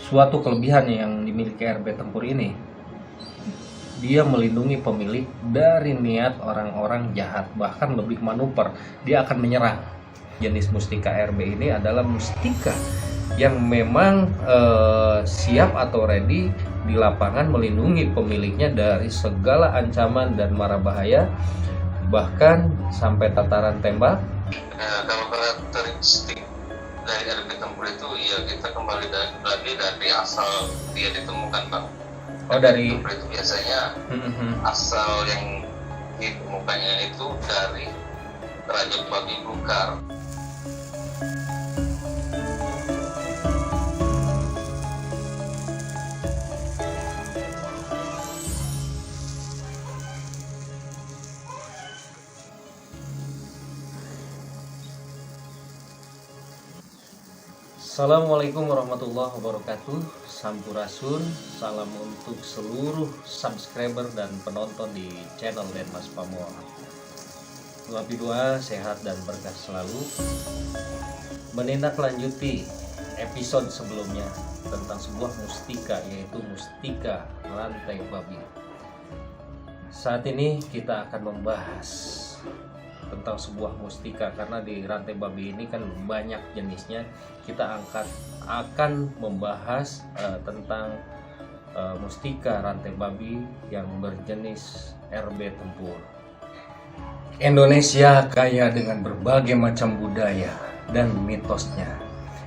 suatu kelebihan yang dimiliki RB Tempur ini, dia melindungi pemilik dari niat orang-orang jahat, bahkan lebih manuver, dia akan menyerang. Jenis mustika RB ini adalah mustika yang memang siap atau ready di lapangan melindungi pemiliknya dari segala ancaman dan mara bahaya, bahkan sampai tataran tembak. Kalau karakteristik dari RB Tempur itu ya kita kembali lagi dari asal dia ditemukan, Bang. Dari Tempur itu biasanya asal yang ditemukannya itu dari Raja Babi Blukar. Assalamualaikum warahmatullahi wabarakatuh. Sampurasun, salam untuk seluruh subscriber dan penonton di channel Denmas Pamuang. Doa sehat dan berkah selalu. Menindaklanjuti episode sebelumnya tentang sebuah mustika, yaitu mustika rantai babi. Saat ini kita akan membahas tentang sebuah mustika, karena di rantai babi ini kan banyak jenisnya. Kita akan membahas tentang mustika rantai babi yang berjenis RB Tempur. Indonesia kaya dengan berbagai macam budaya dan mitosnya.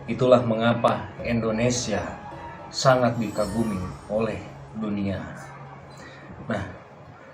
Itulah mengapa Indonesia sangat dikagumi oleh dunia. Nah,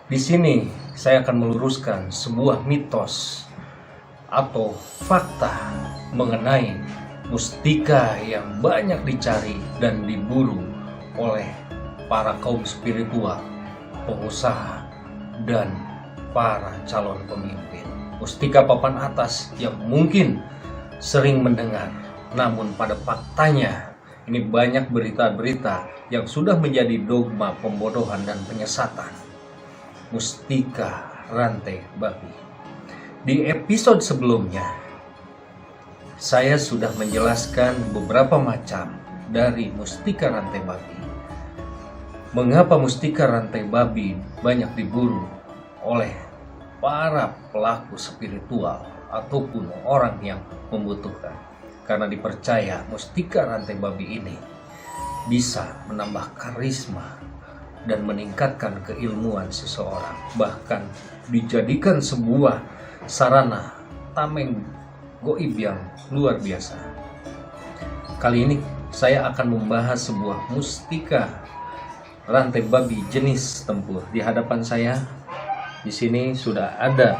di sini saya akan meluruskan sebuah mitos atau fakta mengenai mustika yang banyak dicari dan diburu oleh para kaum spiritual, pengusaha, dan para calon pemimpin. Mustika papan atas yang mungkin sering mendengar, namun pada faktanya ini banyak berita-berita yang sudah menjadi dogma pembodohan dan penyesatan. Mustika rantai babi. Di episode sebelumnya, saya sudah menjelaskan beberapa macam dari mustika rantai babi. Mengapa mustika rantai babi banyak diburu oleh para pelaku spiritual ataupun orang yang membutuhkan? Karena dipercaya mustika rantai babi ini bisa menambah karisma dan meningkatkan keilmuan seseorang, bahkan dijadikan sebuah sarana tameng goib yang luar biasa. Kali ini saya akan membahas sebuah mustika rantai babi jenis tempur. Di hadapan saya di sini sudah ada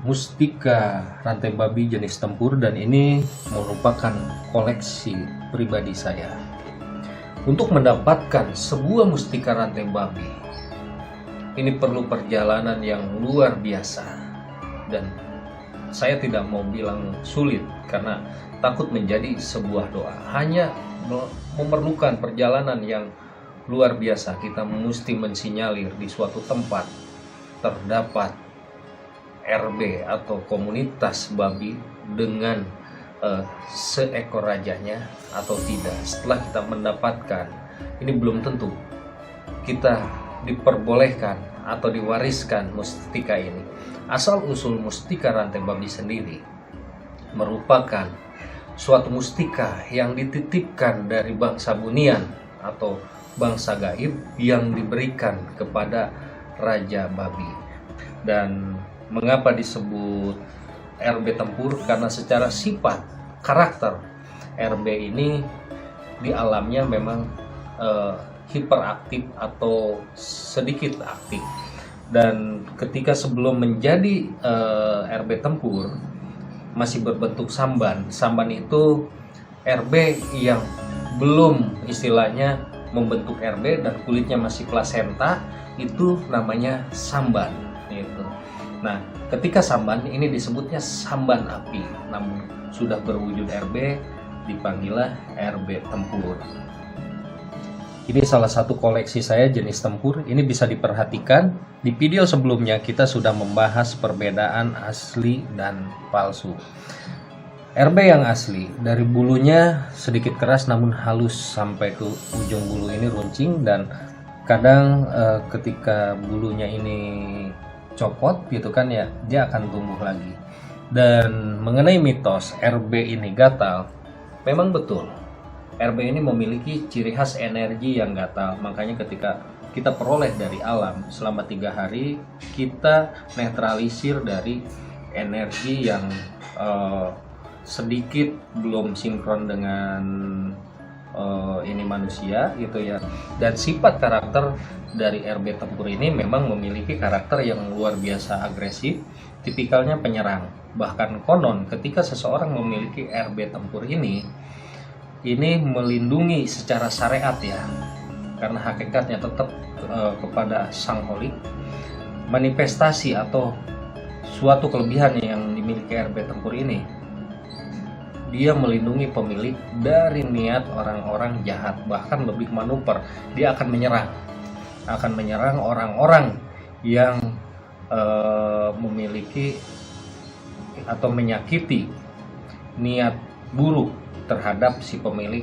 mustika rantai babi jenis tempur, dan ini merupakan koleksi pribadi saya. Untuk mendapatkan sebuah mustika rantai babi, ini perlu perjalanan yang luar biasa, dan saya tidak mau bilang sulit karena takut menjadi sebuah doa. Hanya memerlukan perjalanan yang luar biasa. Kita mesti mensinyalir di suatu tempat terdapat RB atau komunitas babi dengan seekor rajanya atau tidak. Setelah kita mendapatkan, ini belum tentu kita diperbolehkan atau diwariskan mustika ini. Asal usul mustika rantai babi sendiri merupakan suatu mustika yang dititipkan dari bangsa bunian atau bangsa gaib yang diberikan kepada Raja Babi. Dan mengapa disebut RB Tempur? Karena secara sifat karakter RB ini di alamnya memang hiperaktif atau sedikit aktif, dan ketika sebelum menjadi RB Tempur masih berbentuk samban. Samban itu RB yang belum istilahnya membentuk RB dan kulitnya masih plasenta, itu namanya samban gitu. Nah, ketika samban ini disebutnya samban api, namun sudah berwujud RB dipanggillah RB Tempur. Ini salah satu koleksi saya jenis tempur. Ini bisa diperhatikan di video sebelumnya kita sudah membahas perbedaan asli dan palsu. RB yang asli, dari bulunya sedikit keras namun halus sampai ke ujung bulu ini runcing, dan kadang ketika bulunya ini copot gitu kan ya, dia akan tumbuh lagi. Dan mengenai mitos RB ini gatal, memang betul. RB ini memiliki ciri khas energi yang gatal, makanya ketika kita peroleh dari alam selama 3 hari, kita netralisir dari energi yang sedikit belum sinkron dengan ini manusia gitu ya. Dan sifat karakter dari RB tempur ini memang memiliki karakter yang luar biasa agresif, tipikalnya penyerang. Bahkan konon ketika seseorang memiliki RB tempur ini melindungi secara syariat ya, karena hakikatnya tetap kepada sang holik. Manifestasi atau suatu kelebihan yang dimiliki RB tempur ini, dia melindungi pemilik dari niat orang-orang jahat, bahkan lebih manuver, dia akan menyerang orang-orang yang memiliki atau menyakiti niat buruk terhadap si pemilik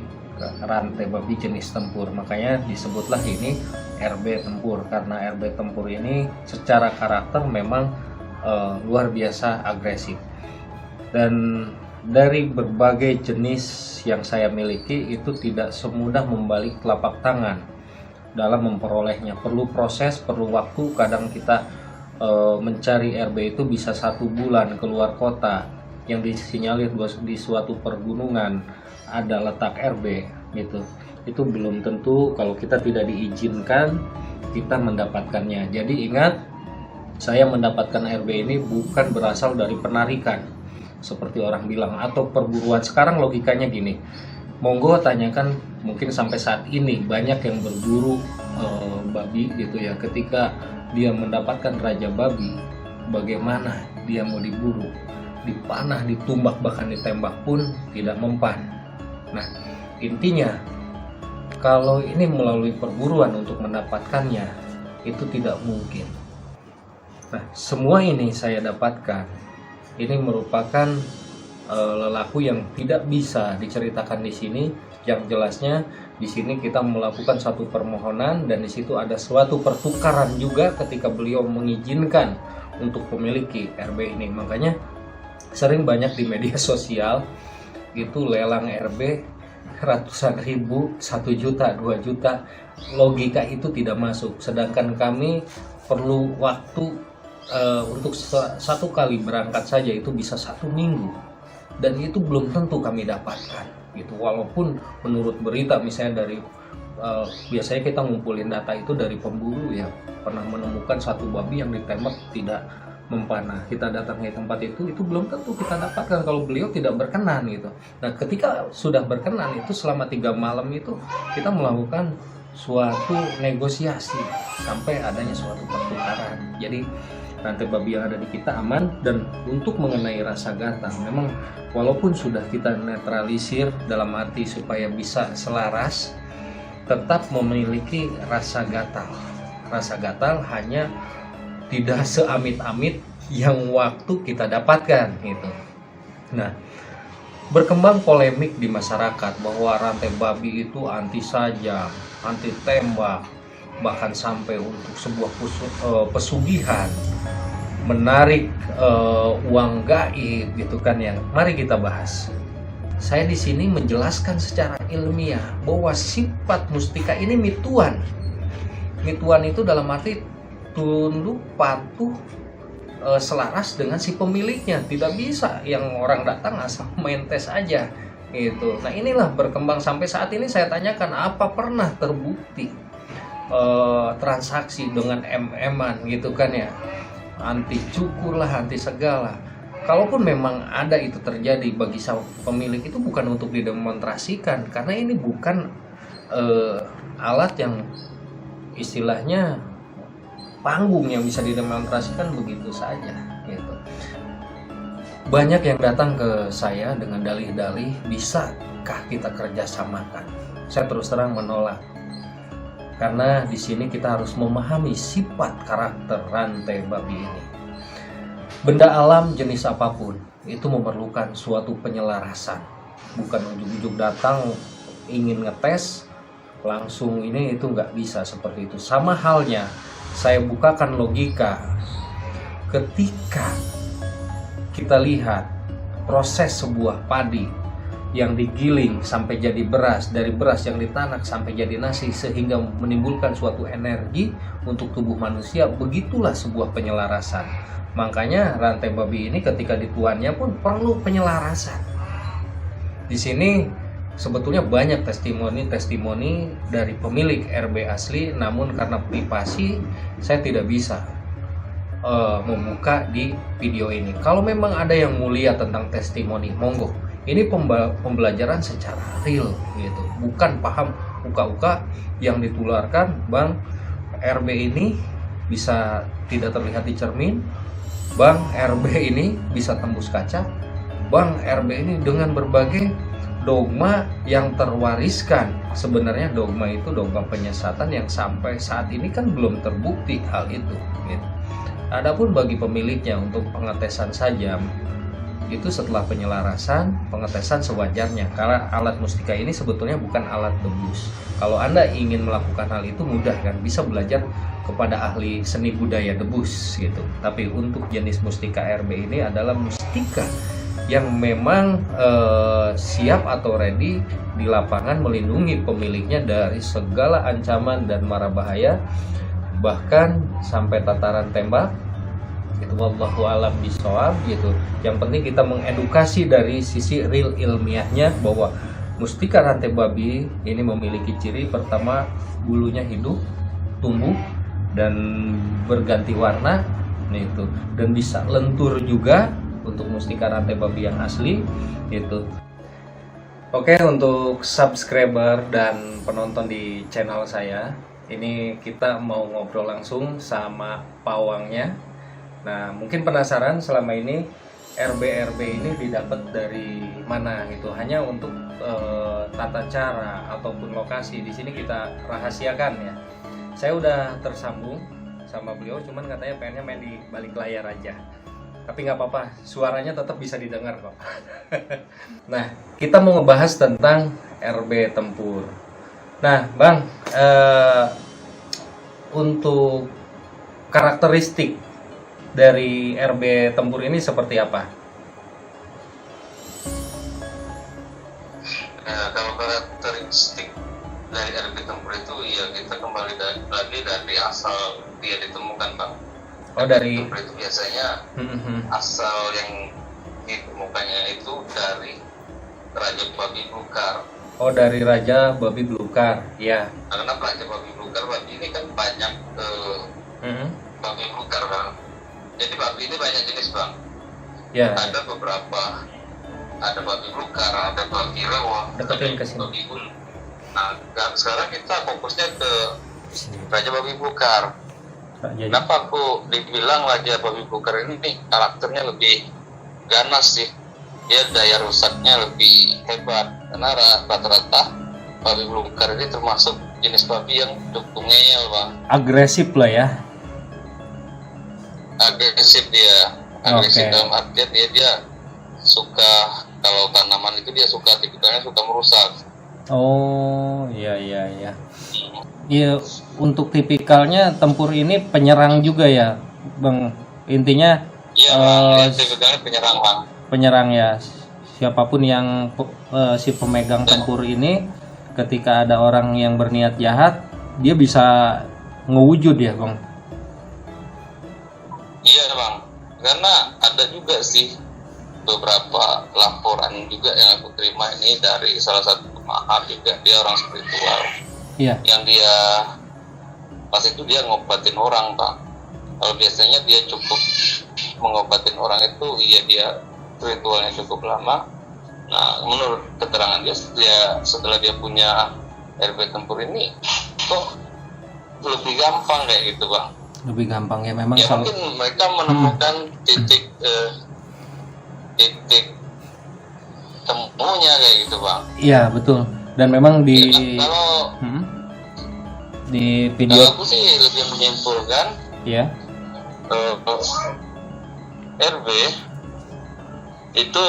rantai babi jenis tempur. Makanya disebutlah ini RB tempur, karena RB tempur ini secara karakter memang luar biasa agresif. Dan dari berbagai jenis yang saya miliki itu tidak semudah membalik telapak tangan dalam memperolehnya. Perlu proses, perlu waktu. Kadang kita mencari RB itu bisa 1 bulan keluar kota, yang disinyalir di suatu pergunungan ada letak RB gitu. Itu belum tentu kalau kita tidak diizinkan kita mendapatkannya. Jadi ingat, saya mendapatkan RB ini bukan berasal dari penarikan seperti orang bilang atau perburuan. Sekarang logikanya gini, monggo tanyakan, mungkin sampai saat ini banyak yang berburu babi gitu ya. Ketika dia mendapatkan raja babi, bagaimana dia mau diburu, dipanah, ditumbak, bahkan ditembak pun tidak mempan. Nah, intinya kalau ini melalui perburuan untuk mendapatkannya itu tidak mungkin. Nah, semua ini saya dapatkan. Ini merupakan lelaku yang tidak bisa diceritakan di sini. Yang jelasnya di sini kita melakukan satu permohonan, dan di situ ada suatu pertukaran juga ketika beliau mengizinkan untuk memiliki RB ini. Makanya sering banyak di media sosial itu lelang RB ratusan ribu, 1 juta, 2 juta. Logika itu tidak masuk. Sedangkan kami perlu waktu untuk 1 kali berangkat saja itu bisa 1 minggu, dan itu belum tentu kami dapatkan gitu. Walaupun menurut berita misalnya dari biasanya kita ngumpulin data itu dari pemburu ya, pernah menemukan 1 babi yang ditembak tidak mempanah. Kita datang ke tempat itu belum tentu kita dapatkan kalau beliau tidak berkenan gitu. Nah, ketika sudah berkenan itu selama 3 malam itu kita melakukan suatu negosiasi sampai adanya suatu pertukaran. Jadi rantai babi yang ada di kita aman. Dan untuk mengenai rasa gatal, memang walaupun sudah kita netralisir dalam arti supaya bisa selaras, tetap memiliki rasa gatal. Rasa gatal hanya tidak seamit-amit yang waktu kita dapatkan gitu. Nah, berkembang polemik di masyarakat bahwa rantai babi itu anti sajam, anti tembak, bahkan sampai untuk sebuah pesugihan, menarik uang gaib gitu kan ya. Mari kita bahas. Saya di sini menjelaskan secara ilmiah bahwa sifat mustika ini mituan. Mituan itu dalam arti tunduk, patuh, selaras dengan si pemiliknya. Tidak bisa yang orang datang asal main tes aja gitu. Nah, inilah berkembang sampai saat ini. Saya tanyakan, apa pernah terbukti transaksi dengan MM-an gitu kan ya, anti cukur lah, anti segala. Kalaupun memang ada itu terjadi, bagi pemilik itu bukan untuk didemonstrasikan, karena ini bukan alat yang istilahnya panggung yang bisa didemonstrasikan begitu saja gitu. Banyak yang datang ke saya dengan dalih-dalih, bisakah kita kerjasamakan? Saya terus terang menolak, karena di sini kita harus memahami sifat karakter rantai babi ini. Benda alam jenis apapun itu memerlukan suatu penyelarasan. Bukan ujug-ujug datang ingin ngetes langsung ini, itu nggak bisa seperti itu. Sama halnya saya bukakan logika ketika kita lihat proses sebuah padi yang digiling sampai jadi beras, dari beras yang ditanak sampai jadi nasi sehingga menimbulkan suatu energi untuk tubuh manusia, begitulah sebuah penyelarasan. Makanya rantai babi ini ketika dituannya pun perlu penyelarasan. Di sini sebetulnya banyak testimoni dari pemilik RB asli, namun karena privasi saya tidak bisa membuka di video ini. Kalau memang ada yang mulia tentang testimoni, monggo. Ini pembelajaran secara real gitu, bukan paham uka-uka yang ditularkan. Bang, RB ini bisa tidak terlihat di cermin. Bang, RB ini bisa tembus kaca. Bang, RB ini dengan berbagai dogma yang terwariskan. Sebenarnya dogma itu dogma penyesatan yang sampai saat ini kan belum terbukti hal itu gitu. Adapun bagi pemiliknya untuk pengetesan saja, itu setelah penyelarasan, pengetesan sewajarnya, karena alat mustika ini sebetulnya bukan alat debus. Kalau Anda ingin melakukan hal itu mudah kan, bisa belajar kepada ahli seni budaya debus gitu. Tapi untuk jenis mustika RB ini adalah mustika yang memang siap atau ready di lapangan melindungi pemiliknya dari segala ancaman dan mara bahaya, bahkan sampai tataran tembak. Itu wallahu alam bishawab gitu. Yang penting kita mengedukasi dari sisi real ilmiahnya bahwa mustika rantai babi ini memiliki ciri pertama, bulunya hidup, tumbuh dan berganti warna itu, dan bisa lentur juga untuk mustika rantai babi yang asli itu. Oke, untuk subscriber dan penonton di channel saya, ini kita mau ngobrol langsung sama pawangnya. Nah, mungkin penasaran selama ini RB ini didapat dari mana gitu. Hanya untuk tata cara ataupun lokasi di sini kita rahasiakan ya. Saya udah tersambung sama beliau, cuman katanya pengennya main di balik layar aja. Tapi nggak apa-apa, suaranya tetap bisa didengar kok. Nah, kita mau ngebahas tentang RB Tempur. Nah, Bang, untuk karakteristik dari RB Tempur ini seperti apa? Nah, kalau karakteristik dari RB Tempur itu ya kita kembali lagi dari asal dia ditemukan, Bang. Oh, dari Tempur itu biasanya asal yang ditemukannya itu dari Raja Babi Blukar. Oh, dari Raja Babi Blukar, ya. Karena Raja Babi Blukar, babi ini kan banyak babi blukar, Bang. Jadi babi ini banyak jenis, Bang. Ya. Ada beberapa, ada babi blukar, ada babi rewa, Deketin ke sini. babi bulu. Nah, sekarang kita fokusnya ke Raja Babi Blukar. Jadi, Kenapa aku dibilang Raja Babi Blukar ini karakternya lebih ganas sih? Dia daya rusaknya lebih hebat. Karena rata-rata babi blukar ini termasuk jenis babi yang cukup ngeyel, Bang. agresif lah ya. Agresif dia. Agresif Oke. dalam artian dia suka, kalau tanaman itu dia suka, tipikalnya suka merusak. Oh, iya. Iya, untuk tipikalnya Tempur ini penyerang juga ya, Bang. Intinya Iya, Bang, tipikalnya penyerang, Bang. penyerang ya. Siapapun yang si pemegang Tempur ini, ketika ada orang yang berniat jahat, dia bisa ngewujud ya, Bang. Iya, Bang. Karena ada juga sih beberapa laporan juga yang aku terima ini dari salah satu mahar juga, dia orang spiritual. Iya. Yang dia pas itu dia ngobatin orang, Pak. Kalau biasanya dia cukup mengobatin orang itu, iya dia ritualnya cukup lama. Nah, menurut keterangan dia setelah dia punya RB Tempur ini kok lebih gampang kayak gitu, Bang. Lebih gampang ya memang. Ya mungkin mereka menemukan titik temunya kayak gitu, Bang. Iya, betul. Dan memang di Ya, kalau di video kalau aku sih lebih menyimpulkan ya. RB itu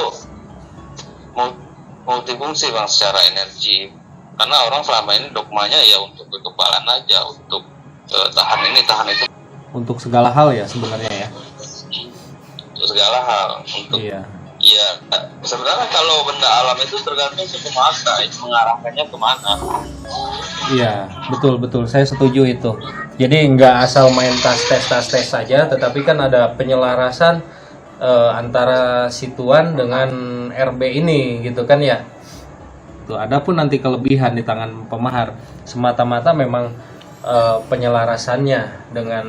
multifungsi bang secara energi, karena orang selama ini dogmanya ya untuk kekebalan aja, untuk tahan ini tahan itu, Untuk segala hal ya sebenarnya ya. untuk segala hal, untuk Iya. ya sebenarnya kalau benda alam itu tergantung suku mata itu mengarahkannya kemana. Iya, betul, saya setuju itu. Jadi nggak asal main tes saja, tetapi kan ada penyelarasan antara situan dengan RB ini, gitu kan ya. Tuh, adapun nanti kelebihan di tangan pemahar, semata-mata memang penyelarasannya dengan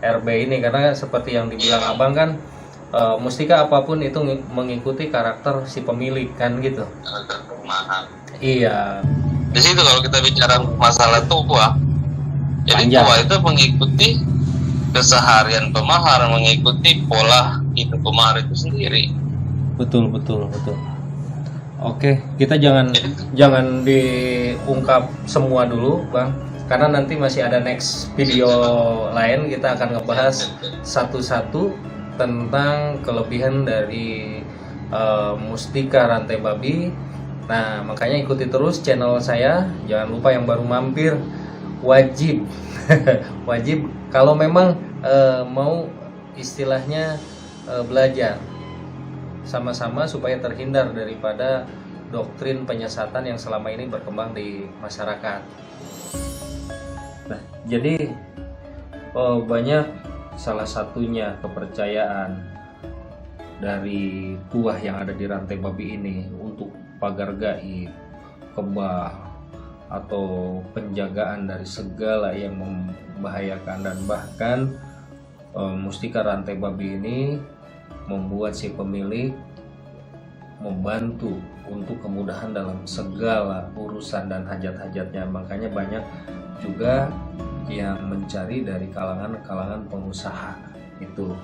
RB ini, karena seperti yang dibilang abang kan, mustika apapun itu mengikuti karakter si pemilik kan gitu. Kemana? Iya. Di situ kalau kita bicara masalah tua, jadi Panjang. tua itu mengikuti keseharian pemahar, mengikuti pola hidup pemahar itu sendiri. Betul. Oke, kita jangan diungkap semua dulu, Bang. Karena nanti masih ada next video lain, kita akan ngebahas satu-satu tentang kelebihan dari mustika rantai babi. Nah, makanya ikuti terus channel saya. Jangan lupa yang baru mampir wajib wajib kalau memang mau istilahnya belajar sama-sama supaya terhindar daripada doktrin penyesatan yang selama ini berkembang di masyarakat. Nah, jadi banyak, salah satunya kepercayaan dari tuah yang ada di rantai babi ini untuk pagar gaib, kebal, atau penjagaan dari segala yang membahayakan, dan bahkan mustika rantai babi ini membuat si pemilik membantu untuk kemudahan dalam segala urusan dan hajat-hajatnya. Makanya banyak juga yang mencari dari kalangan pengusaha itu.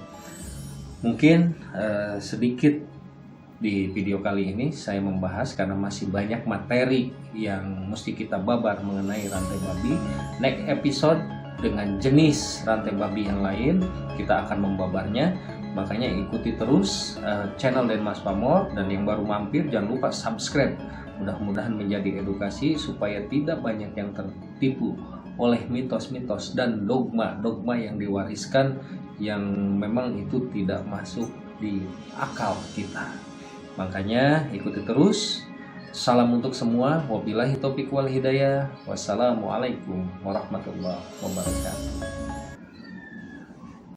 Mungkin sedikit di video kali ini saya membahas karena masih banyak materi yang mesti kita babar mengenai rantai babi. Next episode dengan jenis rantai babi yang lain kita akan membabarnya. Makanya ikuti terus channel Denmas Pamor, dan yang baru mampir jangan lupa subscribe. Mudah-mudahan menjadi edukasi supaya tidak banyak yang tertipu oleh mitos-mitos dan dogma-dogma yang diwariskan yang memang itu tidak masuk di akal kita. Makanya ikuti terus. Salam untuk semua. Wabillahi taufiq wal hidayah. Wassalamualaikum warahmatullahi wabarakatuh.